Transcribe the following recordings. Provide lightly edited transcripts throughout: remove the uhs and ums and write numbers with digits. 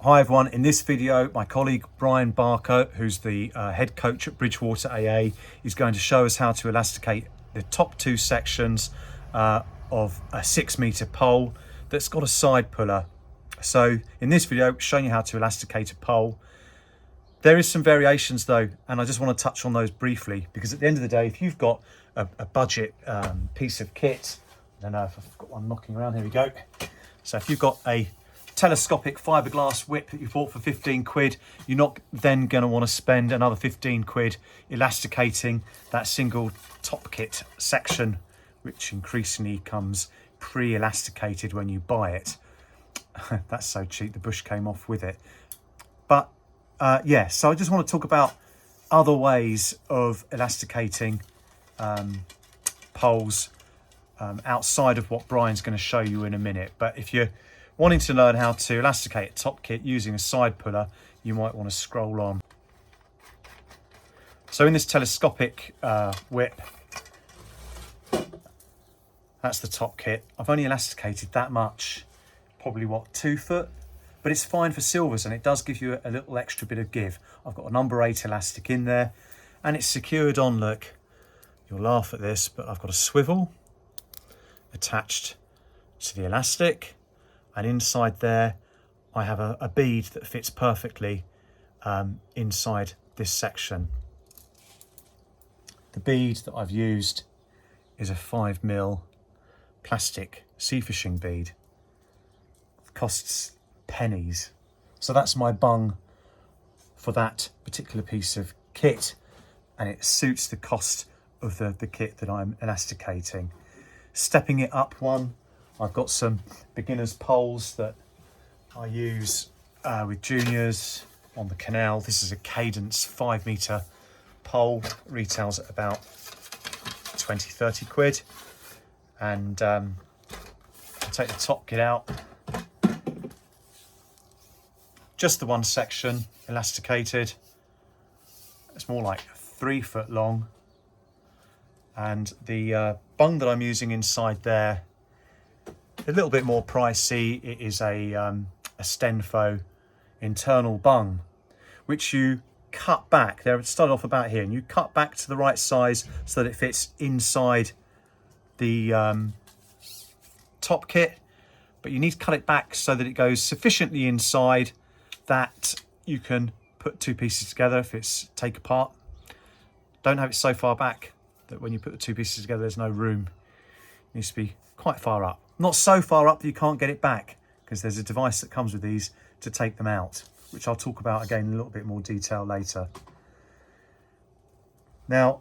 Hi everyone, in this video my colleague Brian Barker, who's the head coach at Bridgwater AA, is going to show us how to elasticate the top two sections of a 6 metre pole that's got a side puller. So in this video showing you how to elasticate a pole. There is some variations though, and I just want to touch on those briefly, because at the end of the day, if you've got a budget piece of kit, I don't know if I've got one knocking around, here we go. So if you've got a telescopic fiberglass whip that you bought for 15 quid, you're not then going to want to spend another 15 quid elasticating that single top kit section, which increasingly comes pre-elasticated when you buy it. That's so cheap, the bush came off with it. But yeah, so I just want to talk about other ways of elasticating poles outside of what Brian's going to show you in a minute. But if you're wanting to learn how to elasticate a top kit using a side puller, you might want to scroll on. So in this telescopic whip, that's the top kit. I've only elasticated that much, probably what, 2 foot? But it's fine for silvers, and it does give you a little extra bit of give. I've got a number 8 elastic in there, and it's secured on, look, you'll laugh at this, but I've got a swivel attached to the elastic, and inside there I have a bead that fits perfectly inside this section. The bead that I've used is a 5mm plastic sea fishing bead. It costs pennies. So that's my bung for that particular piece of kit, and it suits the cost of the kit that I'm elasticating. Stepping it up one, I've got some beginner's poles that I use with juniors on the canal. This is a Cadence 5 metre pole, retails at about 20-30 quid. And I'll take the top kit out. Just the one section elasticated. It's more like 3 foot long. And the bung that I'm using inside there, a little bit more pricey. It is a Stenfo internal bung, which you cut back. There, it started off about here, and you cut back to the right size so that it fits inside the top kit. But you need to cut it back so that it goes sufficiently inside that you can put 2 pieces together if it's take apart. Don't have it so far back that when you put the 2 pieces together there's no room. It needs to be quite far up. Not so far up that you can't get it back, because there's a device that comes with these to take them out, which I'll talk about again in a little bit more detail later. Now,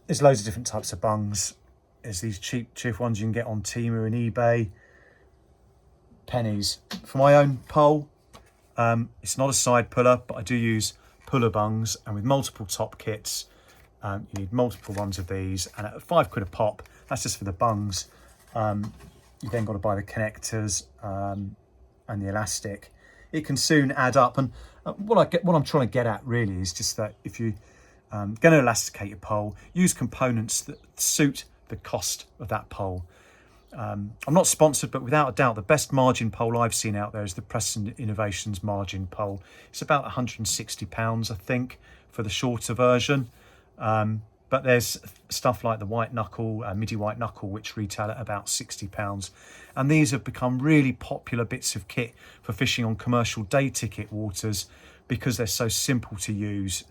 there's loads of different types of bungs. There's these cheap ones you can get on Temu and eBay. Pennies. For my own pole, it's not a side puller, but I do use puller bungs, and with multiple top kits, you need multiple ones of these, and at 5 quid a pop, that's just for the bungs. You then got to buy the connectors and the elastic. It can soon add up, and what I'm trying to get at really is just that if you going to elasticate your pole, use components that suit the cost of that pole. I'm not sponsored, but without a doubt the best margin pole I've seen out there is the Preston Innovations margin pole. It's about £160 I think for the shorter version. But there's stuff like the white knuckle, midi white knuckle, which retail at about £60. And these have become really popular bits of kit for fishing on commercial day ticket waters, because they're so simple to use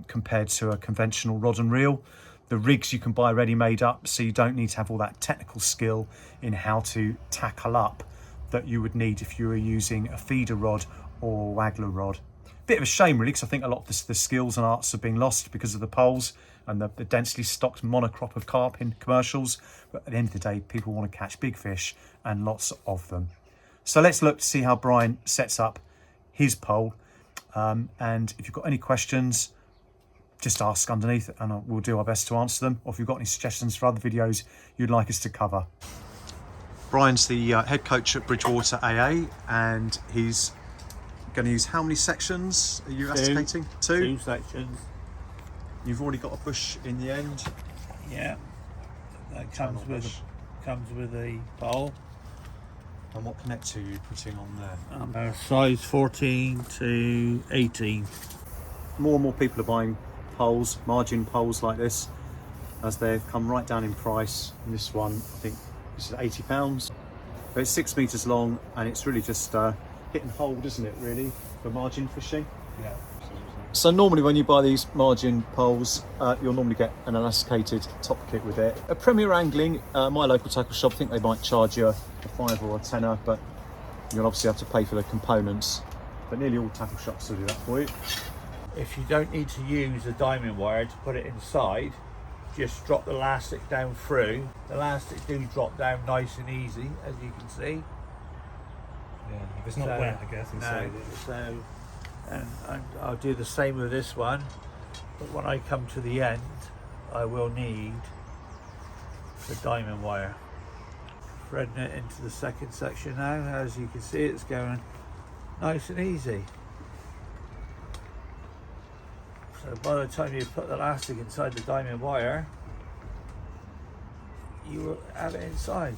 compared to a conventional rod and reel. The rigs you can buy ready made up, so you don't need to have all that technical skill in how to tackle up that you would need if you were using a feeder rod or waggler rod. Bit of a shame really, because I think a lot of the skills and arts have been lost because of the poles and the densely stocked monocrop of carp in commercials. But at the end of the day, people want to catch big fish, and lots of them. So let's look to see how Brian sets up his pole. And if you've got any questions, just ask underneath and we'll do our best to answer them. Or if you've got any suggestions for other videos you'd like us to cover. Brian's the head coach at Bridgwater AA, and he's going to use how many sections are you elasticating? Two sections. You've already got a bush in the end. Yeah, that comes with a pole. And what connector are you putting on there? Size 14 to 18. More and more people are buying poles, margin poles like this, as they've come right down in price. And this one, I think this is £80. But it's 6 meters long, and it's really just hit and hold, isn't it, really, for margin fishing? Yeah. So normally when you buy these margin poles, you'll normally get an elasticated top kit with it. At Premier Angling, my local tackle shop, I think they might charge you a £5 or a tenner, but you'll obviously have to pay for the components. But nearly all tackle shops will do that for you. If you don't need to use a diamond wire to put it inside, just drop the elastic down through. The elastic do drop down nice and easy, as you can see. Yeah, if it's not wet, I guess, inside no, it. So, and I'll do the same with this one, but when I come to the end, I will need the diamond wire. Threading it into the second section now. As you can see, it's going nice and easy. So by the time you put the elastic inside the diamond wire, you will have it inside.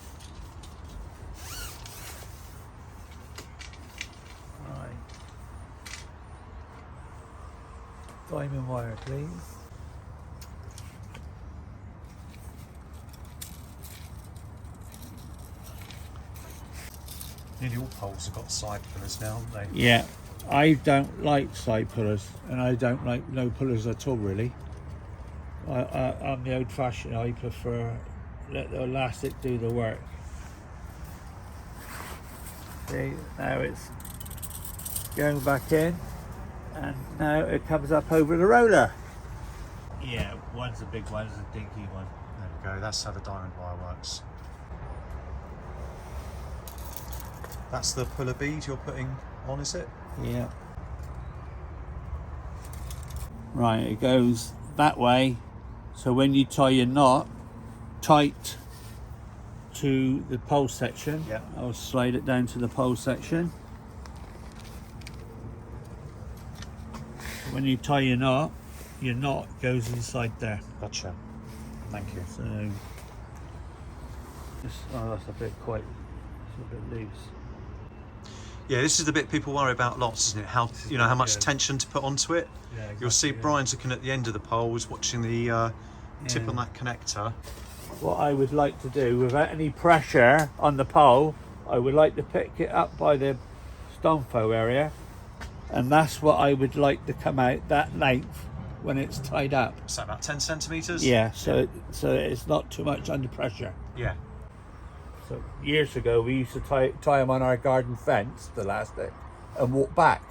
Right. Diamond wire, please. Nearly all poles have got side pillars now, haven't they? Yeah, I don't like side pullers, and I don't like no pullers at all, really. I'm the old-fashioned. I prefer let the elastic do the work. See, now it's going back in, and now it comes up over the roller. Yeah, one's a big one, one's a dinky one. There we go, that's how the diamond wire works. That's the puller bead you're putting on, is it? Yeah. Right, it goes that way. So when you tie your knot tight to the pole section, yeah, I'll slide it down to the pole section. When you tie your knot goes inside there. Gotcha. Thank you. So, that's a bit quite, it's a bit loose. Yeah, this is the bit people worry about lots, isn't it? How how much tension to put onto it. Yeah, exactly, You'll see Brian's looking at the end of the poles, watching the tip on that connector. What I would like to do, without any pressure on the pole, I would like to pick it up by the stonefo area, and that's what I would like to come out that length when it's tied up. Is that about 10 centimetres? Yeah, so it's not too much under pressure. Yeah. So years ago, we used to tie them on our garden fence, the elastic, and walk back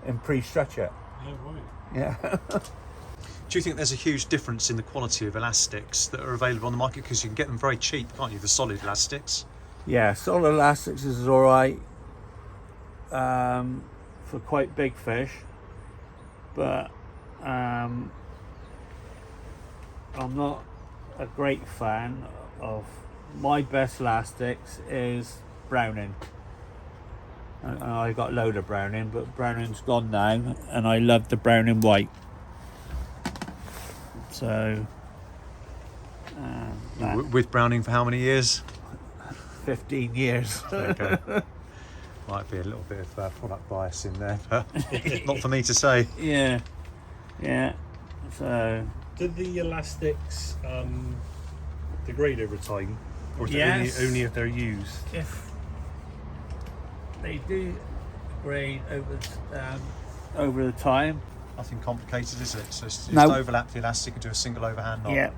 and pre-stretch it. Yeah, right. Yeah. Do you think there's a huge difference in the quality of elastics that are available on the market? Because you can get them very cheap, can't you, the solid elastics? Yeah, solid elastics is all right for quite big fish, but I'm not a great fan of. My best elastics is Browning. And I got a load of Browning, but Browning's gone now, and I love the Browning white. So With Browning for how many years? 15 years. Okay. Might be a little bit of product bias in there, but not for me to say. Yeah. So Did the elastics degrade over time, or is Yes. it only if they're used? if they do grade over the time. Nothing complicated, is it? So just No. overlap the elastic and do a single overhand knot. Yeah.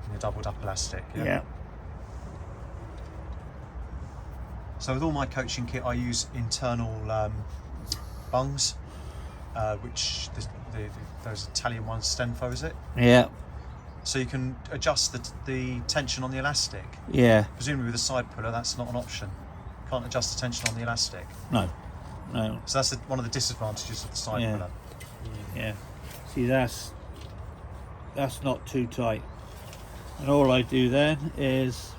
And a doubled up elastic. Yeah. So with all my coaching kit, I use internal bungs, which those Italian ones, Stenfo, is it? Yeah. So you can adjust the tension on the elastic. Yeah. Presumably with a side puller, that's not an option. Can't adjust the tension on the elastic. No. So that's one of the disadvantages of the side Yeah. puller. Yeah. See, that's not too tight. And all I do then is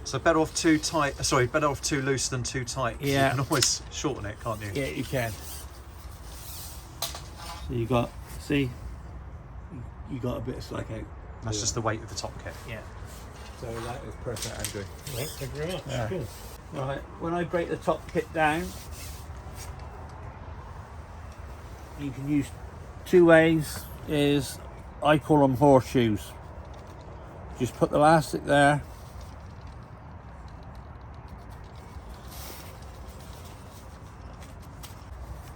So better off too tight. Sorry, better off too loose than too tight. Yeah. You can always shorten it, can't you? Yeah, you can. So you got, see, you got a bit of slack out. That's just the weight of the top kit. Yeah. So that is perfect, Andrew. Right, thank you very much. Yeah. Cool. Right, when I break the top kit down, you can use two ways. Is I call them horseshoes. Just put the elastic there.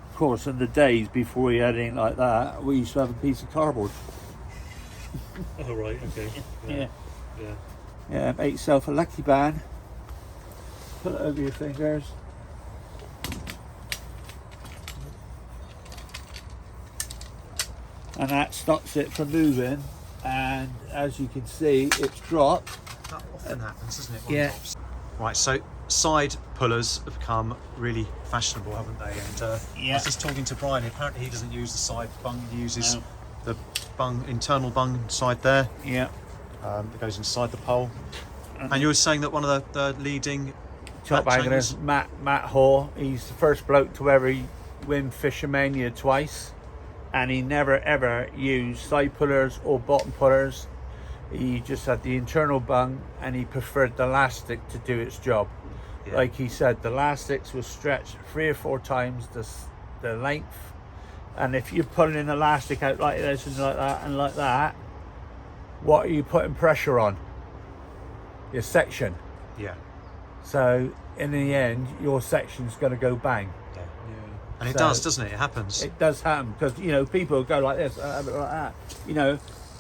Of course, in the days before we had anything like that, we used to have a piece of cardboard. Oh, right, okay. Yeah. Yeah. Yeah, make yourself a lucky band. Put it over your fingers. And that stops it from moving. And as you can see, it's dropped. That often happens, doesn't it? Yeah. Right, so side pullers have become really fashionable, haven't they? And I Yeah. was just talking to Brian. Apparently, he doesn't use the side bung. He uses No. the bung, internal bung side there. Yeah. That goes inside the pole. And you were saying that one of the leading Top match anglers, anglers- Matt Hall. He's the first bloke to ever win Fishermania twice. And he never ever used side pullers or bottom pullers. He just had the internal bung and he preferred the elastic to do its job. Yeah. Like he said, the elastics will stretch 3 or 4 times the length. And if you're pulling an elastic out like this and like that, what are you putting pressure on? Your section. Yeah. So in the end, your section's going to go bang. Yeah. And it So- does, doesn't it? It happens. It does happen because people go like this, like that.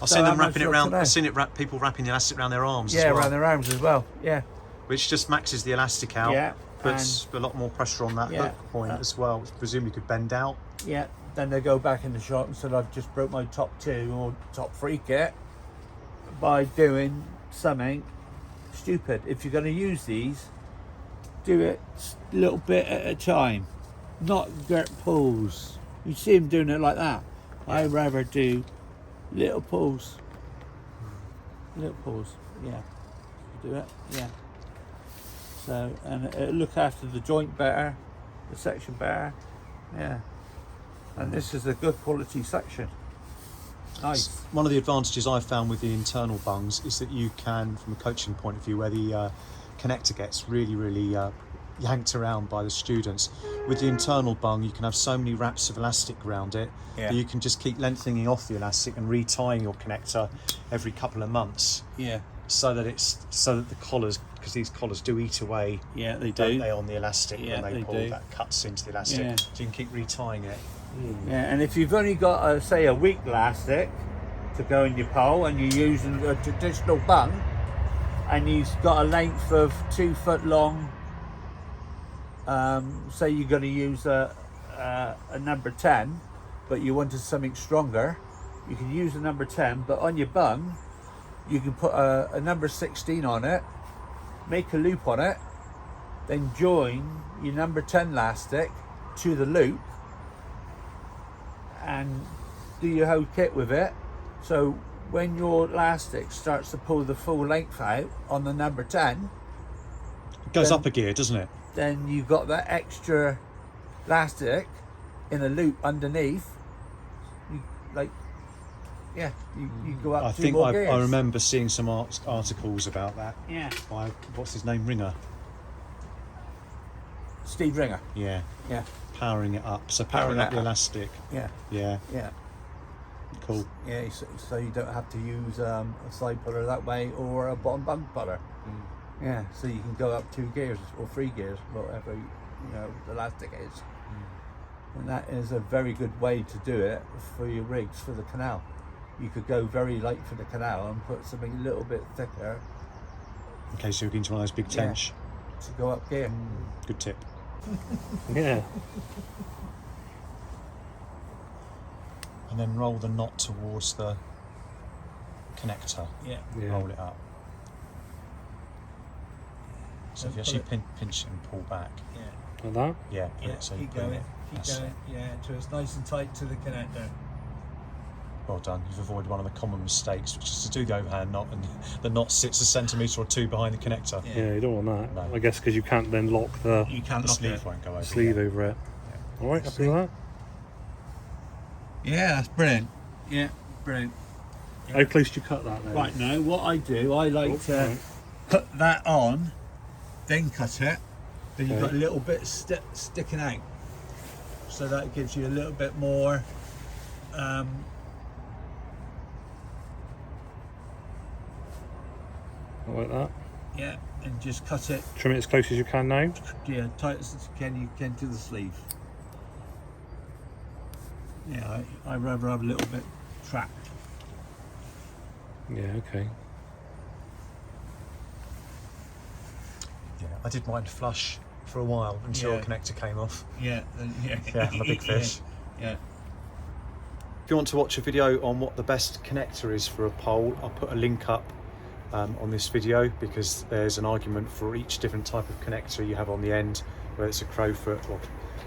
I've so seen how them much wrapping it you'll around. today? I've seen it people wrapping the elastic around their arms Yeah, as well, around their arms as well. Yeah, which just maxes the elastic out. Yeah, Puts a lot more pressure on that Yeah, hook point as well, which presumably could bend out. yeah. Then they go back in the shop and said, "I've just broke my top 2 or top 3 kit by doing something stupid." If you're going to use these, do it a little bit at a time, not gert pulls. You see him doing it like that. I'd rather do little pulls. Little pulls, yeah. Do it, yeah. So, and it'll look after the joint better, the section better, yeah. And this is a good quality section. Nice. One of the advantages I've found with the internal bungs is that you can, from a coaching point of view, where the connector gets really yanked around by the students. With the internal bung, you can have so many wraps of elastic around it that you can just keep lengthening off the elastic and retying your connector every couple of months, Yeah, so that the collars, because these collars do eat away, yeah, they don't do. they, on the elastic Yeah, when they they pull. do. That cuts into the elastic, Yeah. so you can keep retying it. Yeah, and if you've only got, say, a weak elastic to go in your pole and you're using a traditional bung and you've got a length of 2 foot long, say you're going to use a number 10, but you wanted something stronger, you can use a number 10, but on your bung, you can put a number 16 on it, make a loop on it, then join your number 10 elastic to the loop and do your whole kit with it. So when your elastic starts to pull the full length out on the number 10, It goes Then- up a gear, doesn't it? then you've got that extra elastic in a loop underneath. You you go up I 2 think more gears. I remember seeing some articles about that Yeah. by, what's his name, Ringer. Steve Ringer. Yeah, Yeah, powering it up. So powering Powering up it the up. elastic. yeah, Yeah, yeah. cool. Yeah, so you don't have to use a side puller that way or a bottom bung puller. Yeah, so you can go up 2 gears or 3 gears, whatever the elastic is. And that is a very good way to do it for your rigs for the canal. You could go very light for the canal and put something a little bit thicker In case you're into one of those big Yeah. tench. to go up gear. Good tip. Yeah. And then roll the knot towards the connector. Yeah. Yeah. Roll it up. So if you Pull actually it. pinch it and pull back. Yeah. Like that? Yeah, pull it so you Keep pull going. it. Keep That's going. Yeah, until it's nice and tight to the connector. Well done. You've avoided one of the common mistakes, which is to do the overhand knot, and the knot sits a centimetre or two behind the connector. Yeah, you don't want that. No. I guess because you can't then lock the You can't The lock sleeve it. won't go over. sleeve over it. Yeah. All right, happy with that? Yeah, that's brilliant. Yeah, brilliant. How close do you cut that then? Right, now what I do, I like to right. put that on, then cut it. Then you've Okay. got a little bit sticking out, so that gives you a little bit more. Like that. Yeah, and just cut it. Trim it as close as you can now. Yeah, tight as you can to the sleeve. Yeah, I rather have a little bit trapped. Yeah, okay. Yeah, I did mine flush for a while until Yeah. a connector came off. Yeah, yeah. Yeah, I'm a big fish. Yeah. If you want to watch a video on what the best connector is for a pole, I'll put a link up on this video, because there's an argument for each different type of connector you have on the end, whether it's a crowfoot or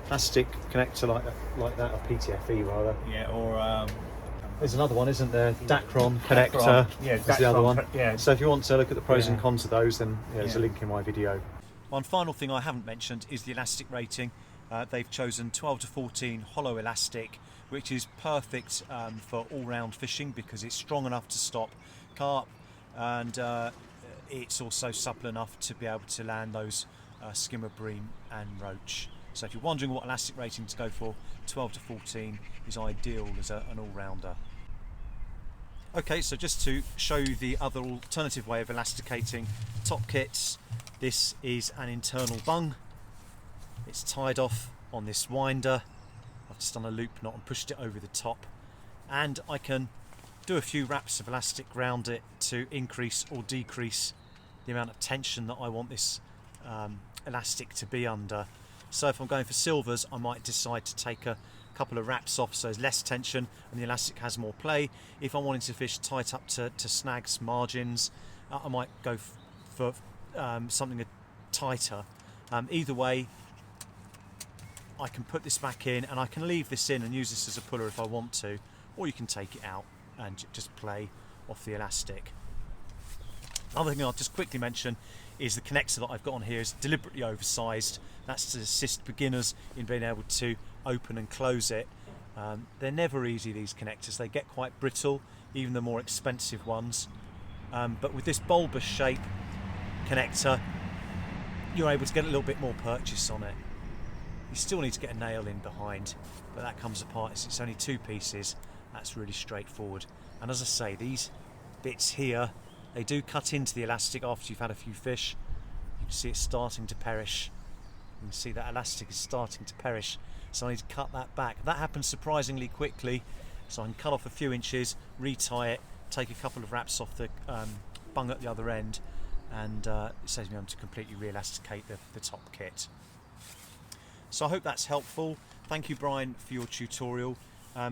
plastic connector like that, or PTFE rather. Yeah, or There's another one, isn't there? Dacron connector. Yeah, is the other one. Yeah. So if you want to look at the pros and Yeah. cons of those, then there's a Yeah. link in my video. One final thing I haven't mentioned is the elastic rating. They've chosen 12 to 14 hollow elastic, which is perfect for all-round fishing because it's strong enough to stop carp, and it's also supple enough to be able to land those skimmer bream and roach. So if you're wondering what elastic rating to go for, 12 to 14 is ideal as an all-rounder. Okay, so just to show you the other alternative way of elasticating top kits, this is an internal bung. It's tied off on this winder. I've just done a loop knot and pushed it over the top, and I can do a few wraps of elastic round it to increase or decrease the amount of tension that I want this elastic to be under. So if I'm going for silvers, I might decide to take a couple of wraps off so there's less tension and the elastic has more play. If I'm wanting to fish tight up to snags, margins, I might go for something tighter. Either way, I can put this back in, and I can leave this in and use this as a puller if I want to, or you can take it out and just play off the elastic. Another thing I'll just quickly mention is the connector that I've got on here is deliberately oversized. That's to assist beginners in being able to open and close it. They're never easy, these connectors. They get quite brittle, even the more expensive ones. But with this bulbous shape connector, you're able to get a little bit more purchase on it. You still need to get a nail in behind, but that comes apart. It's only two pieces. That's really straightforward. And as I say, these bits here, they do cut into the elastic after you've had a few fish. You can see it's starting to perish. You can see that elastic is starting to perish. So I need to cut that back. That happens surprisingly quickly. So I can cut off a few inches, retie it, take a couple of wraps off the bung at the other end, and it saves me having to completely re-elasticate the top kit. So I hope that's helpful. Thank you, Brian, for your tutorial.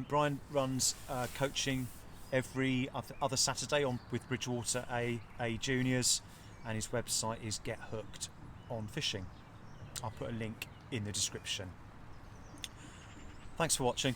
Brian runs coaching every other Saturday with Bridgwater AA Juniors, and his website is Get Hooked on Fishing. I'll put a link in the description. Thanks for watching.